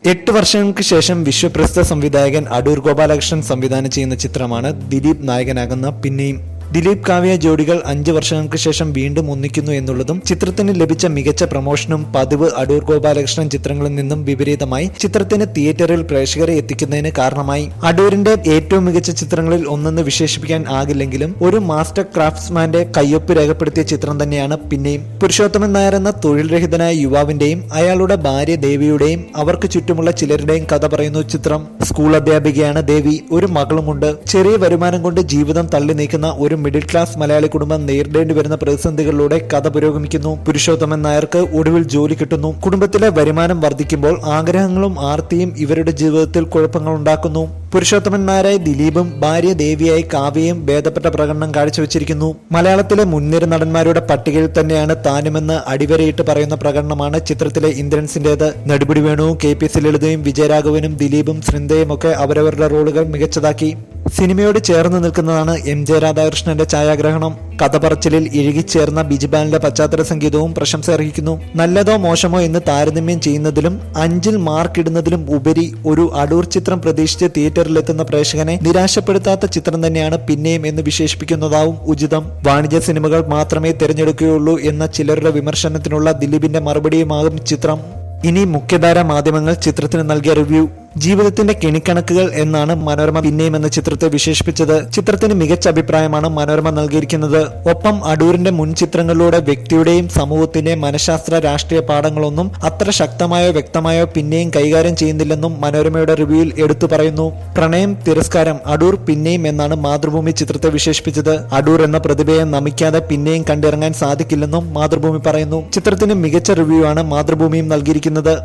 8 വർഷങ്ങൾക്ക് ശേഷം വിശ്വപ്രസിദ്ധ സംവിധായകൻ അടൂർ ഗോപാലകൃഷ്ണൻ സംവിധാനം ചെയ്യുന്ന ചിത്രമാണ് ദിലീപ് നായകനാകുന്ന പിന്നെയും. ദിലീപ് കാവ്യ ജോഡികൾ 5 വർഷങ്ങൾക്ക് ശേഷം വീണ്ടും ഒന്നിക്കുന്നു എന്നുള്ളതും ചിത്രത്തിന് ലഭിച്ച മികച്ച പ്രമോഷനും പതിവ് അടൂർ ഗോപാലകൃഷ്ണൻ ചിത്രങ്ങളിൽ നിന്നും വിപരീതമായി ചിത്രത്തിന് തിയേറ്ററിൽ പ്രേക്ഷകരെ എത്തിക്കുന്നതിന് കാരണമായി. അടൂരിന്റെ ഏറ്റവും മികച്ച ചിത്രങ്ങളിൽ ഒന്നെന്ന് വിശേഷിപ്പിക്കാൻ ആകില്ലെങ്കിലും ഒരു മാസ്റ്റർ ക്രാഫ്റ്റ്സ്മാന്റെ കയ്യൊപ്പ് രേഖപ്പെടുത്തിയ ചിത്രം തന്നെയാണ് പിന്നെയും. പുരുഷോത്തമൻ നായർ എന്ന തൊഴിൽ രഹിതനായ യുവാവിന്റെയും അയാളുടെ ഭാര്യ ദേവിയുടെയും അവർക്ക് ചുറ്റുമുള്ള ചിലരുടെയും കഥ പറയുന്നു ചിത്രം. സ്കൂൾ അധ്യാപികയാണ് ദേവി. ഒരു മകളുമുണ്ട്. ചെറിയ വരുമാനം കൊണ്ട് ജീവിതം തള്ളി നീക്കുന്ന ഒരു മിഡിൽ ക്ലാസ് മലയാളി കുടുംബം നേരിടേണ്ടി വരുന്ന പ്രതിസന്ധികളിലൂടെ കഥ പുരോഗമിക്കുന്നു. പുരുഷോത്തമൻ നായർക്ക് ഒടുവിൽ ജോലി കിട്ടുന്നു. കുടുംബത്തിലെ വരുമാനം വർദ്ധിക്കുമ്പോൾ ആഗ്രഹങ്ങളും ആർത്തിയും ഇവരുടെ ജീവിതത്തിൽ കുഴപ്പങ്ങൾ ഉണ്ടാക്കുന്നു. പുരുഷോത്തമൻ നായരായി ദിലീപും ഭാര്യ ദേവിയായി കാവ്യയും ഭേദപ്പെട്ട പ്രകടനം കാഴ്ചവെച്ചിരിക്കുന്നു. മലയാളത്തിലെ മുൻനിര നടന്മാരുടെ പട്ടികയിൽ തന്നെയാണ് താനുമെന്ന് അടിവരയിട്ട് പറയുന്ന പ്രകടനമാണ് ചിത്രത്തിലെ ഇന്ദ്രൻസിന്റേത്. നെടുമുടി വേണുവും KPS ലളിതയും വിജയരാഘവനും ദിലീപും സൃന്ദയും ഒക്കെ അവരവരുടെ റോളുകൾ മികച്ചതാക്കി. സിനിമയോട് ചേർന്ന് നിൽക്കുന്നതാണ് MJ രാധാകൃഷ്ണന്റെ ഛായാഗ്രഹണം. കഥ പറച്ചിലിൽ ഇഴുകിച്ചേർന്ന ബിജിബാലിന്റെ പശ്ചാത്തല സംഗീതവും പ്രശംസ അർഹിക്കുന്നു. നല്ലതോ മോശമോ എന്ന് താരതമ്യം ചെയ്യുന്നതിലും 5-ൽ മാർക്കിടുന്നതിലും ഉപരി ഒരു അടൂർ ചിത്രം പ്രതീക്ഷിച്ച് തിയേറ്ററിലെത്തുന്ന പ്രേക്ഷകനെ നിരാശപ്പെടുത്താത്ത ചിത്രം തന്നെയാണ് പിന്നെയും എന്ന് വിശേഷിപ്പിക്കുന്നതാവും ഉചിതം. വാണിജ്യ സിനിമകൾ മാത്രമേ തിരഞ്ഞെടുക്കുകയുള്ളൂ എന്ന ചിലരുടെ വിമർശനത്തിനുള്ള ദിലീപിന്റെ മറുപടിയുമാകും ചിത്രം. ഇനി മുഖ്യധാര മാധ്യമങ്ങൾ ചിത്രത്തിന് നൽകിയ റിവ്യൂ. ജീവിതത്തിന്റെ കെണിക്കണക്കുകൾ എന്നാണ് മനോരമ പിന്നെയും എന്ന ചിത്രത്തെ വിശേഷിപ്പിച്ചത്. ചിത്രത്തിന് മികച്ച അഭിപ്രായമാണ് മനോരമ നൽകിയിരിക്കുന്നത്. ഒപ്പം അടൂരിന്റെ മുൻ ചിത്രങ്ങളിലൂടെ വ്യക്തിയുടെയും സമൂഹത്തിന്റെയും മനഃശാസ്ത്ര രാഷ്ട്രീയ പാഠങ്ങളൊന്നും അത്ര ശക്തമായോ വ്യക്തമായോ പിന്നെയും കൈകാര്യം ചെയ്യുന്നില്ലെന്നും മനോരമയുടെ റിവ്യൂവിൽ എടുത്തു പറയുന്നു. പ്രണയം തിരസ്കാരം അടൂർ പിന്നെയും എന്നാണ് മാതൃഭൂമി ചിത്രത്തെ വിശേഷിപ്പിച്ചത്. അടൂർ എന്ന പ്രതിഭയെ നമിക്കാതെ പിന്നെയും കണ്ടിറങ്ങാൻ സാധിക്കില്ലെന്നും മാതൃഭൂമി പറയുന്നു. ചിത്രത്തിന് മികച്ച റിവ്യൂ ആണ് മാതൃഭൂമിയും നൽകിയിരിക്കുന്നത്.